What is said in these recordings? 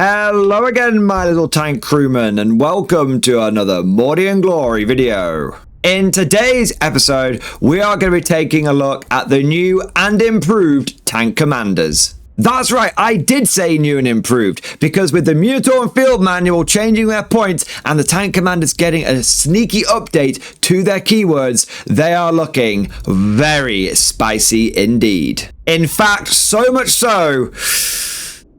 Hello again, my little tank crewmen, and welcome to another Mordian Glory video. In today's episode, we are going to be taking a look at the new and improved tank commanders. That's right, I did say new and improved, because with the Minotaur and Field Manual changing their points and the tank commanders getting a sneaky update to their keywords, they are looking very spicy indeed. In fact, so much so,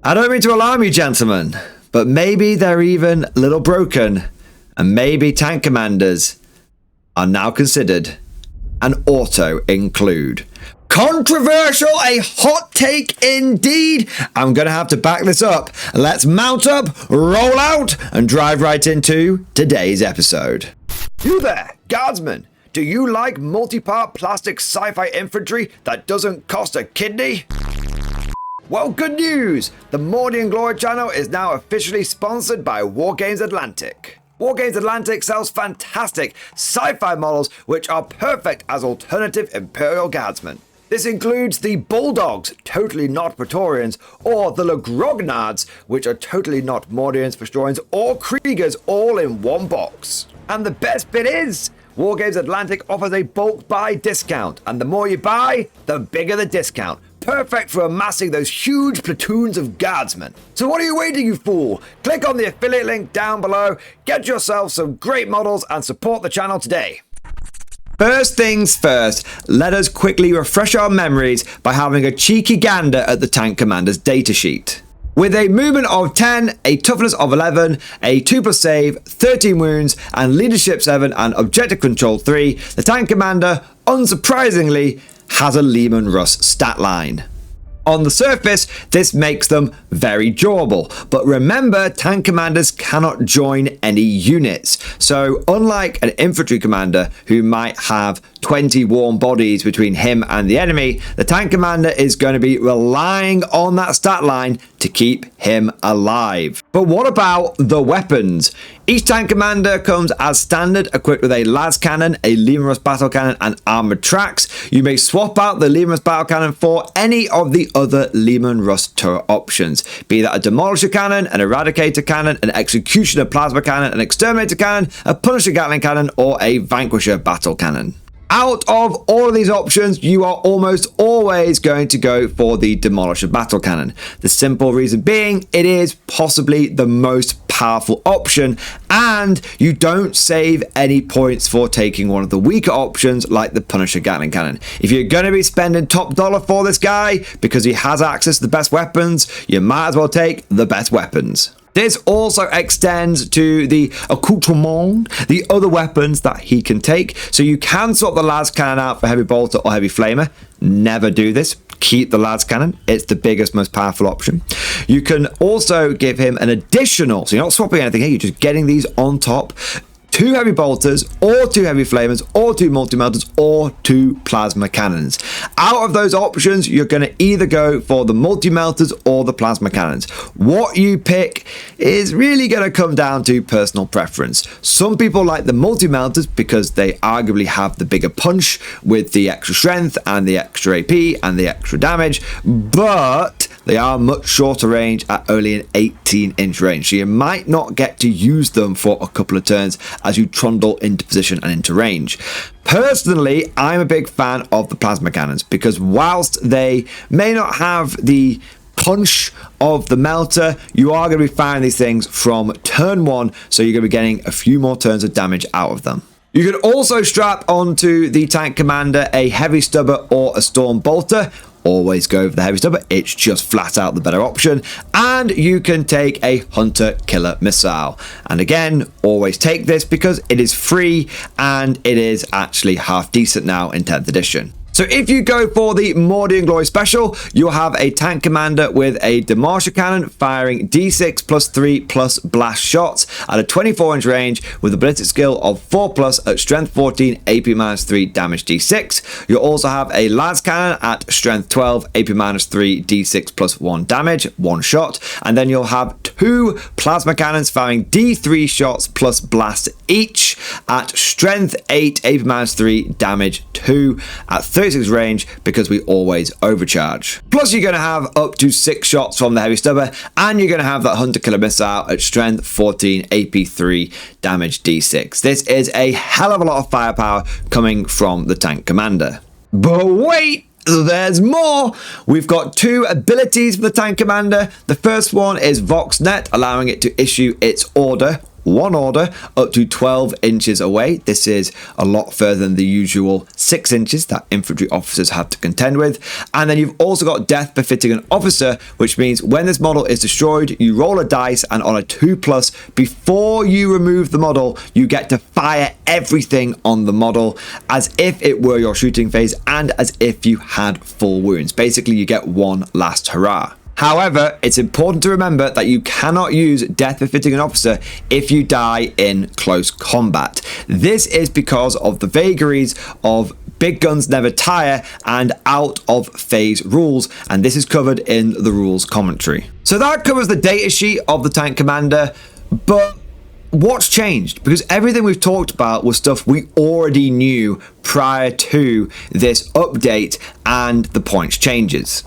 I don't mean to alarm you, gentlemen, but maybe they're even a little broken, and maybe tank commanders are now considered an auto-include. Controversial, a hot take indeed. I'm going to have to back this up. Let's mount up, roll out, and drive right into today's episode. You there, guardsmen. Do you like multi-part plastic sci-fi infantry that doesn't cost a kidney? Well, good news! The Mordian Glory channel is now officially sponsored by Wargames Atlantic. Wargames Atlantic sells fantastic sci-fi models which are perfect as alternative Imperial Guardsmen. This includes the Bulldogs, totally not Praetorians, or the Grognards, which are totally not Mordians, Vestorians, or Kriegers, all in one box. And the best bit is, Wargames Atlantic offers a bulk buy discount, and the more you buy, the bigger the discount. Perfect for amassing those huge platoons of guardsmen. So what are you waiting, you fool? Click on the affiliate link down below, get yourself some great models, and support the channel today. First things first, let us quickly refresh our memories by having a cheeky gander at the tank commander's datasheet. With a movement of 10, a toughness of 11, a 2+ save, 13 wounds, and leadership 7 and objective control 3, the tank commander, unsurprisingly, has a Leman Russ stat line. On the surface, this makes them very durable, but remember, tank commanders cannot join any units. So unlike an infantry commander who might have 20 warm bodies between him and the enemy, the tank commander is going to be relying on that stat line to keep him alive. But what about the weapons? Each tank commander comes as standard, equipped with a las cannon, a Leman Russ battle cannon, and armored tracks. You may swap out the Leman Russ battle cannon for any of the other Leman Russ turret options, be that a demolisher cannon, an eradicator cannon, an executioner plasma cannon, an exterminator cannon, a punisher gatling cannon, or a vanquisher battle cannon. Out of all of these options, you are almost always going to go for the Demolisher Battle Cannon. The simple reason being, it is possibly the most powerful option, and you don't save any points for taking one of the weaker options like the Punisher Gatling Cannon. If you're going to be spending top dollar for this guy, because he has access to the best weapons, you might as well take the best weapons. This also extends to the accoutrement, the other weapons that he can take. So you can swap the las cannon out for heavy bolter or heavy flamer. Never do this. Keep the las cannon. It's the biggest, most powerful option. You can also give him an additional, so you're not swapping anything here, you're just getting these on top. 2 heavy bolters, or 2 heavy flamers, or 2 multi-melters, or 2 plasma cannons. Out of those options, you're going to either go for the multi-melters or the plasma cannons. What you pick is really going to come down to personal preference. Some people like the multi-melters because they arguably have the bigger punch with the extra strength and the extra AP and the extra damage, but they are much shorter range at only an 18-inch range, so you might not get to use them for a couple of turns as you trundle into position and into range. Personally, I'm a big fan of the plasma cannons because whilst they may not have the punch of the melter, you are going to be firing these things from turn 1, so you're going to be getting a few more turns of damage out of them. You can also strap onto the tank commander a heavy stubber or a storm bolter. Always go for the heavy stubber, it's just flat out the better option. And you can take a hunter killer missile. And again, always take this because it is free and it is actually half decent now in 10th edition. So if you go for the Mordian Glory Special, you'll have a tank commander with a Demolisher Cannon firing D6 plus 3 plus blast shots at a 24-inch range with a ballistic skill of 4 plus at strength 14, AP minus 3, damage D6. You'll also have a las cannon at strength 12, AP minus 3, D6 plus 1 damage, 1 shot. And then you'll have 2 plasma cannons firing D3 shots plus blast each at strength 8, AP minus 3, damage 2 at 30 36 range because we always overcharge. Plus you're going to have up to 6 shots from the heavy stubber, and you're going to have that hunter killer missile at strength 14, AP 3, damage D6. This is a hell of a lot of firepower coming from the tank commander. But wait! There's more! We've got 2 abilities for the tank commander. The first one is VoxNet, allowing it to issue its order, one order, up to 12 inches away. This is a lot further than the usual 6 inches that infantry officers have to contend with. And then you've also got death befitting an officer, which means when this model is destroyed, you roll a dice, and on a 2+, before you remove the model, you get to fire everything on the model as if it were your shooting phase and as if you had full wounds. Basically, you get one last hurrah. However, it's important to remember that you cannot use death befitting an officer if you die in close combat. This is because of the vagaries of big guns never tire and out of phase rules, and this is covered in the rules commentary. So that covers the data sheet of the tank commander, but what's changed? Because everything we've talked about was stuff we already knew prior to this update and the points changes.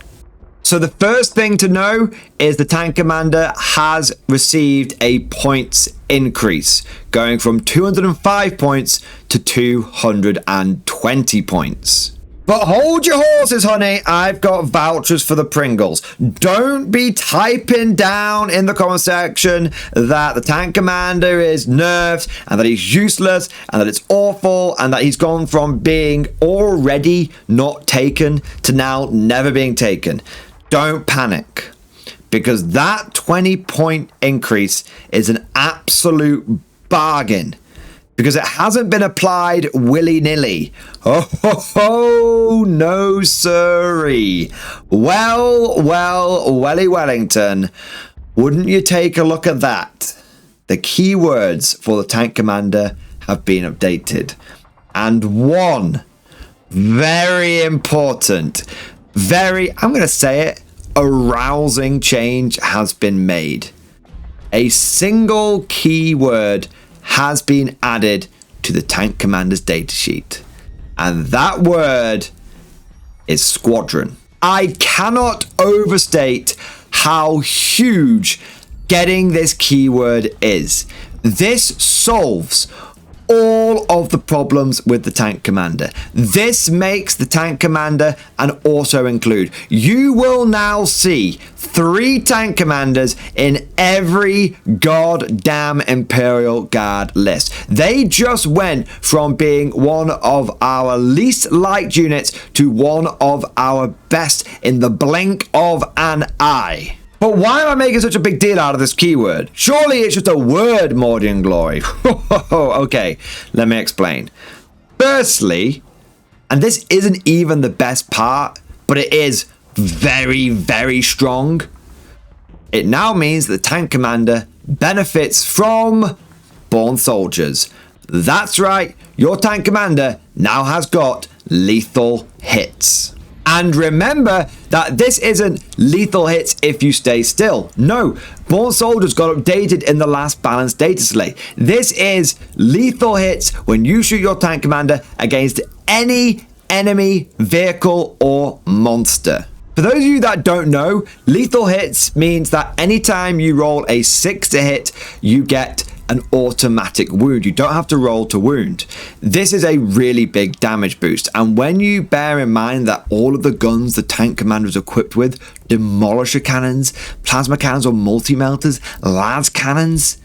So the first thing to know is the tank commander has received a points increase, going from 205 points to 220 points. But hold your horses, honey. I've got vouchers for the Pringles. Don't be typing down in the comment section that the tank commander is nerfed and that he's useless and that it's awful and that he's gone from being already not taken to now never being taken. Don't panic, because that 20-point increase is an absolute bargain, because it hasn't been applied willy-nilly. Oh, no siree. Welly Wellington, wouldn't you take a look at that? The keywords for the tank commander have been updated, and one very important, I'm going to say it, arousing change has been made. A single keyword has been added to the tank commander's datasheet, and that word is squadron. I cannot overstate how huge getting this keyword is. This solves all of the problems with the tank commander. This makes the tank commander an auto include. You will now see 3 tank commanders in every goddamn Imperial Guard list. They just went from being one of our least liked units to one of our best in the blink of an eye. But why am I making such a big deal out of this keyword? Surely it's just a word, Mordian Glory. Okay, let me explain. Firstly, and this isn't even the best part, but it is very, very strong. It now means the tank commander benefits from born soldiers. That's right, your tank commander now has got lethal hits. And remember that this isn't lethal hits if you stay still. No, Born Soldiers got updated in the last balanced data slate. This is lethal hits when you shoot your tank commander against any enemy, vehicle, or monster. For those of you that don't know, lethal hits means that anytime you roll a 6 to hit, you get an automatic wound. You don't have to roll to wound. This is a really big damage boost, and when you bear in mind that all of the guns the tank commander is equipped with, demolisher cannons, plasma cannons or multi-melters, las cannons,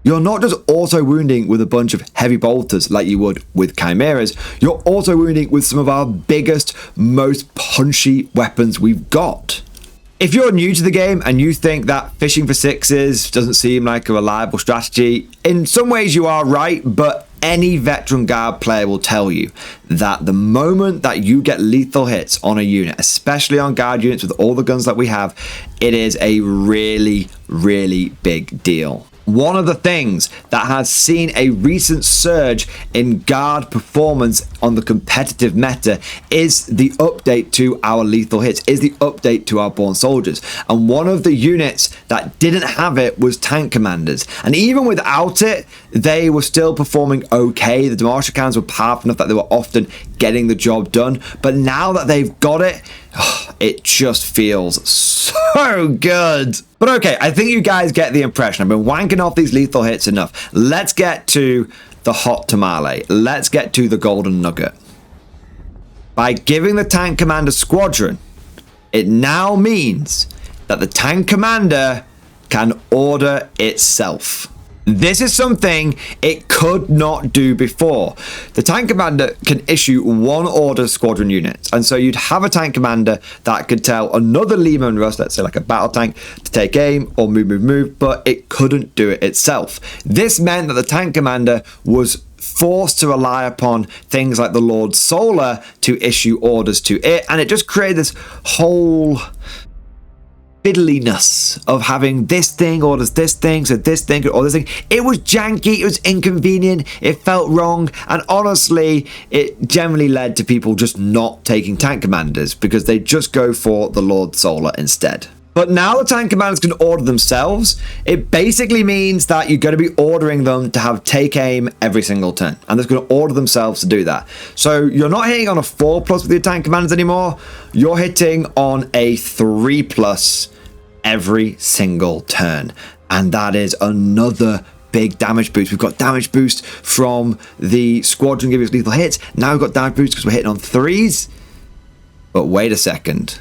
you're not just auto wounding with a bunch of heavy bolters like you would with chimeras, you're auto wounding with some of our biggest, most punchy weapons we've got. If you're new to the game and you think that fishing for 6s doesn't seem like a reliable strategy, in some ways you are right, but any veteran guard player will tell you that the moment that you get lethal hits on a unit, especially on guard units with all the guns that we have, it is a really, really big deal. One of the things that has seen a recent surge in guard performance on the competitive meta is the update to our lethal hits, is the update to our Born Soldiers. And one of the units that didn't have it was tank commanders. And even without it, they were still performing okay. The Demolisher cannons were powerful enough that they were often getting the job done. But now that they've got it, it just feels so good. But okay, I think you guys get the impression. I've been wanking off these lethal hits enough. Let's get to the hot tamale. Let's get to the golden nugget. By giving the tank commander squadron, it now means that the tank commander can order itself. This is something it could not do before. The tank commander can issue one order squadron unit, and so you'd have a tank commander that could tell another Leman Russ, let's say like a battle tank, to take aim or move, but it couldn't do it itself. This meant that the tank commander was forced to rely upon things like the Lord Solar to issue orders to it, and it just created this whole fiddliness of having this thing orders this thing, so this thing or this thing. It was janky, it was inconvenient, it felt wrong, and honestly it generally led to people just not taking tank commanders because they just go for the Lord Solar instead. But now the tank commanders can order themselves. It basically means that you're going to be ordering them to have take aim every single turn, and they're going to order themselves to do that. So you're not hitting on a 4+ with your tank commanders anymore. You're hitting on a 3+ every single turn, and that is another big damage boost. We've got damage boost from the squadron giving us lethal hits. Now we've got damage boost because we're hitting on 3s. But wait a second.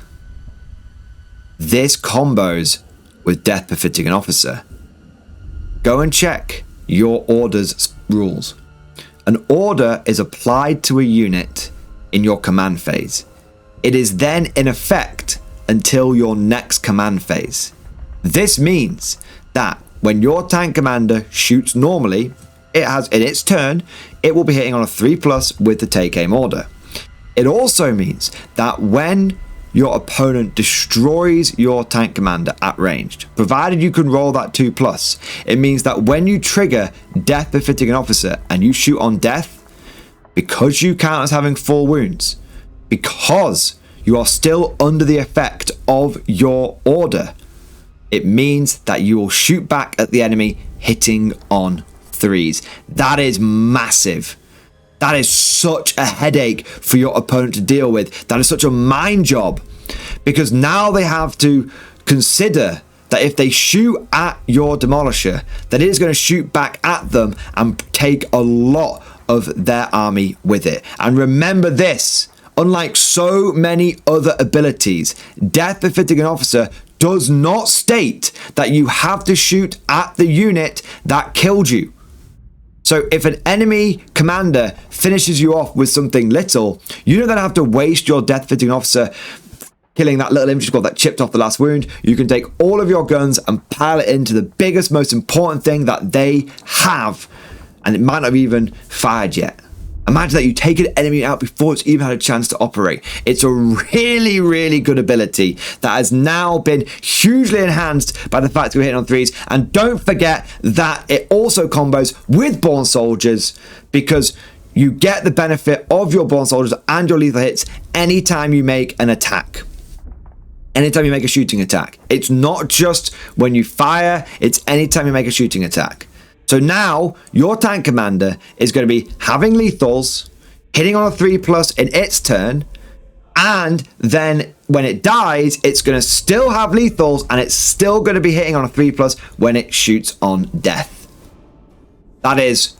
This combos with Death Befitting an Officer. Go and check your order's rules. An order is applied to a unit in your command phase. It is then in effect until your next command phase. This means that when your tank commander shoots normally, it has in its turn, it will be hitting on a 3+ with the take aim order. It also means that when your opponent destroys your tank commander at range, provided you can roll that 2+, it means that when you trigger Death Befitting an Officer and you shoot on death, because you count as having 4 wounds, because you are still under the effect of your order, it means that you will shoot back at the enemy hitting on 3s. That is massive. That is such a headache for your opponent to deal with. That is such a mind job, because now they have to consider that if they shoot at your Demolisher, that it is going to shoot back at them and take a lot of their army with it. And remember this, unlike so many other abilities, Death Befitting an Officer does not state that you have to shoot at the unit that killed you. So if an enemy commander finishes you off with something little, you don't then have to waste your Death Befitting Officer killing that little infantry squad that chipped off the last wound. You can take all of your guns and pile it into the biggest, most important thing that they have, and it might not have even fired yet. Imagine that you take an enemy out before it's even had a chance to operate. It's a really, really good ability that has now been hugely enhanced by the fact that we're hitting on 3s. And don't forget that it also combos with Born Soldiers, because you get the benefit of your Born Soldiers and your lethal hits anytime you make an attack. Anytime you make a shooting attack. It's not just when you fire, it's anytime you make a shooting attack. So now your tank commander is going to be having lethals, hitting on a 3+ in its turn, and then when it dies, it's going to still have lethals, and it's still going to be hitting on a 3+ when it shoots on death. That is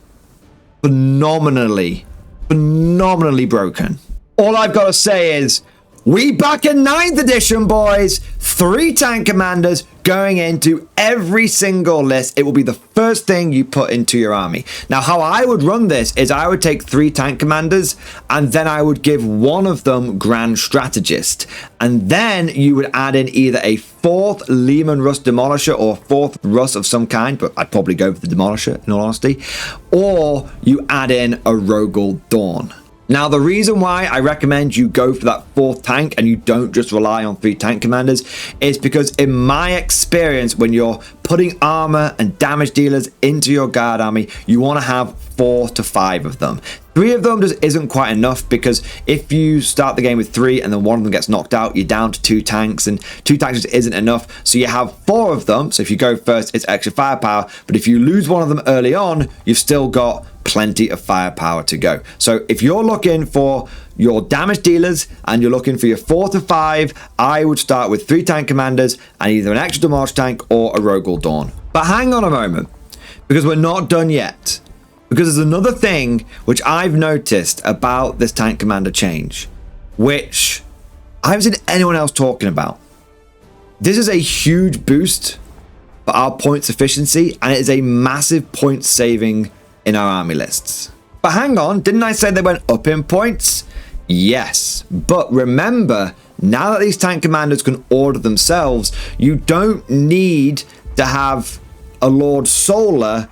phenomenally broken. All I've got to say is, we back in 9th edition, boys. 3 tank commanders going into every single list. It will be the first thing you put into your army. Now, how I would run this is I would take 3 tank commanders, and then I would give one of them Grand Strategist. And then you would add in either a 4th Leman Russ Demolisher or 4th Russ of some kind, but I'd probably go for the Demolisher in all honesty. Or you add in a Rogel Dawn. Now, the reason why I recommend you go for that 4th tank and you don't just rely on 3 tank commanders is because in my experience, when you're putting armor and damage dealers into your guard army, you want to have 4 to 5 of them. 3 of them just isn't quite enough, because if you start the game with 3 and then one of them gets knocked out, you're down to 2 tanks, and 2 tanks just isn't enough. So you have 4 of them. So if you go first, it's extra firepower. But if you lose one of them early on, you've still got plenty of firepower to go. So if you're looking for your damage dealers and you're looking for your 4 to 5, I would start with 3 tank commanders and either an extra demolish tank or a Rogal Dawn. But hang on a moment, because we're not done yet. Because there's another thing which I've noticed about this tank commander change, which I haven't seen anyone else talking about. This is a huge boost for our points efficiency, and it is a massive point saving in our army lists. But hang on, didn't I say they went up in points? Yes, but remember, now that these tank commanders can order themselves, you don't need to have a Lord Solar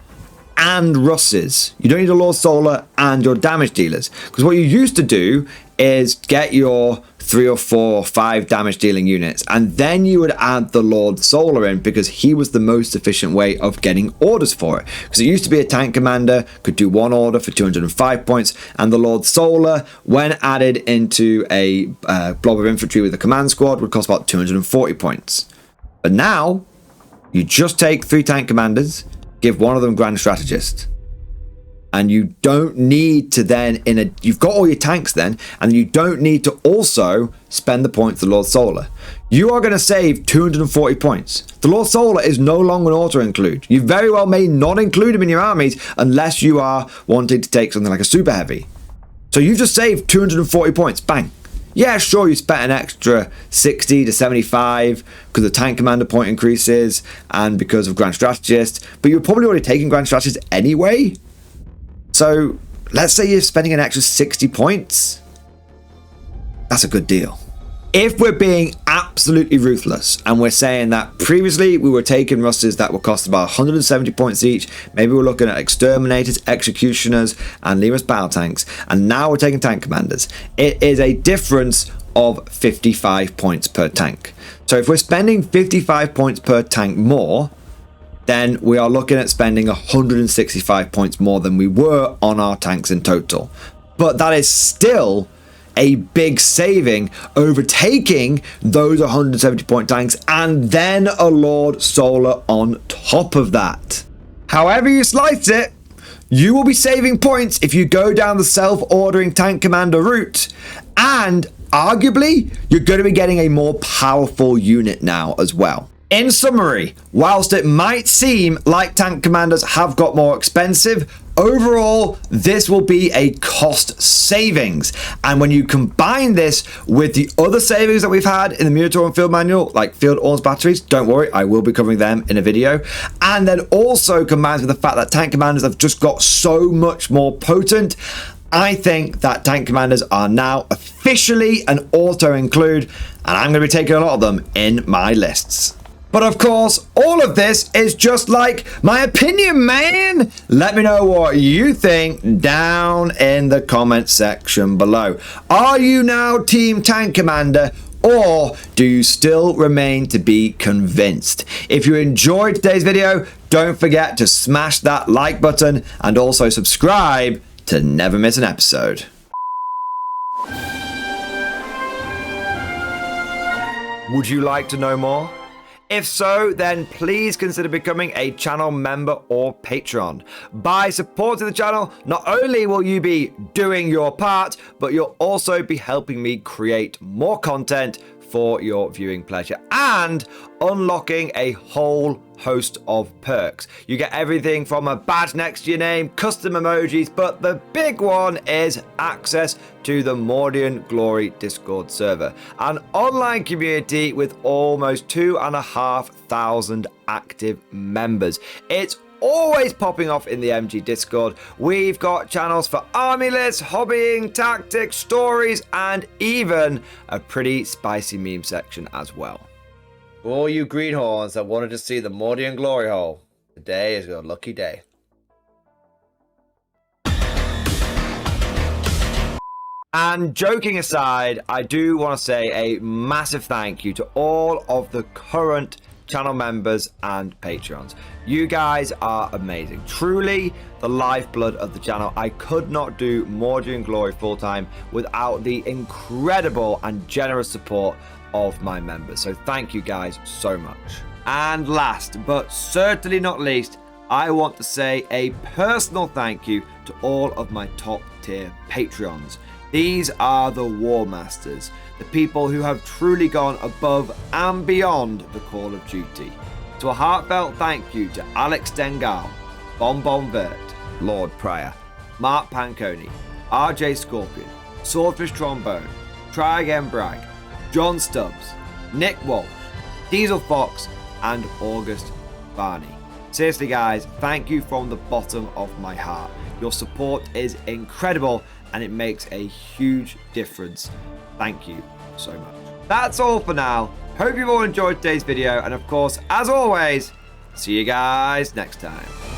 and Russes. You don't need a Lord Solar and your damage dealers, because what you used to do is get your 3 or 4 or 5 damage dealing units, and then you would add the Lord Solar in, because he was the most efficient way of getting orders for it. Because it used to be a tank commander could do 1 order for 205 points, and the Lord Solar, when added into a blob of infantry with a command squad, would cost about 240 points. But now you just take 3 tank commanders, give one of them Grand Strategist, and you don't need to then you've got all your tanks then, and you don't need to also spend the points for Lord Solar. You are going to save 240 points. The Lord Solar is no longer an auto include. You very well may not include him in your armies unless you are wanting to take something like a super heavy. So you've just saved 240 points. Bang. Yeah, sure, you spent an extra 60 to 75 because the tank commander point increases and because of Grand Strategist, but you're probably already taking Grand Strategist anyway. So let's say you're spending an extra 60 points. That's a good deal. If we're being absolutely ruthless and we're saying that previously we were taking Russes that would cost about 170 points each, maybe we're looking at Exterminators, Executioners, and Lemus Battle Tanks, and now we're taking Tank Commanders, it is a difference of 55 points per tank. So if we're spending 55 points per tank more, then we are looking at spending 165 points more than we were on our tanks in total. But that is still a big saving over taking those 170 point tanks and then a Lord Solar on top of that. However you slice it, you will be saving points if you go down the self-ordering tank commander route, and arguably you're going to be getting a more powerful unit now as well. In summary, whilst it might seem like tank commanders have got more expensive, overall, this will be a cost savings. And when you combine this with the other savings that we've had in the Munitorum Field Manual, like Field Arms Batteries, don't worry, I will be covering them in a video. And then also combined with the fact that tank commanders have just got so much more potent, I think that tank commanders are now officially an auto include, and I'm going to be taking a lot of them in my lists. But of course, all of this is just like my opinion, man. Let me know what you think down in the comment section below. Are you now Team Tank Commander, or do you still remain to be convinced? If you enjoyed today's video, don't forget to smash that like button and also subscribe to never miss an episode. Would you like to know more? If so, then please consider becoming a channel member or patron. By supporting the channel, not only will you be doing your part, but you'll also be helping me create more content for your viewing pleasure and unlocking a whole host of perks. You get everything from a badge next to your name, custom emojis, but the big one is access to the Mordian Glory Discord server, an online community with almost 2,500 active members. It's always popping off in the MG Discord. We've got channels for army lists, hobbying, tactics, stories, and even a pretty spicy meme section as well. For all you greenhorns that wanted to see the Mordian glory hole, today is your lucky day. And joking aside, I do want to say a massive thank you to all of the current channel members and Patreons. You guys are amazing. Truly the lifeblood of the channel. I could not do Mordian Glory full-time without the incredible and generous support of my members. So thank you guys so much. And last but certainly not least, I want to say a personal thank you to all of my top tier Patreons. These are the War Masters, the people who have truly gone above and beyond the call of duty. So a heartfelt thank you to Alex Dengal, Bon Vert, Lord Pryor, Mark Panconi, RJ Scorpion, Swordfish Trombone, Try Again Bragg, John Stubbs, Nick Walsh, Diesel Fox, and August Barney. Seriously guys, thank you from the bottom of my heart. Your support is incredible and it makes a huge difference. Thank you so much. That's all for now. Hope you've all enjoyed today's video, and of course, as always, see you guys next time.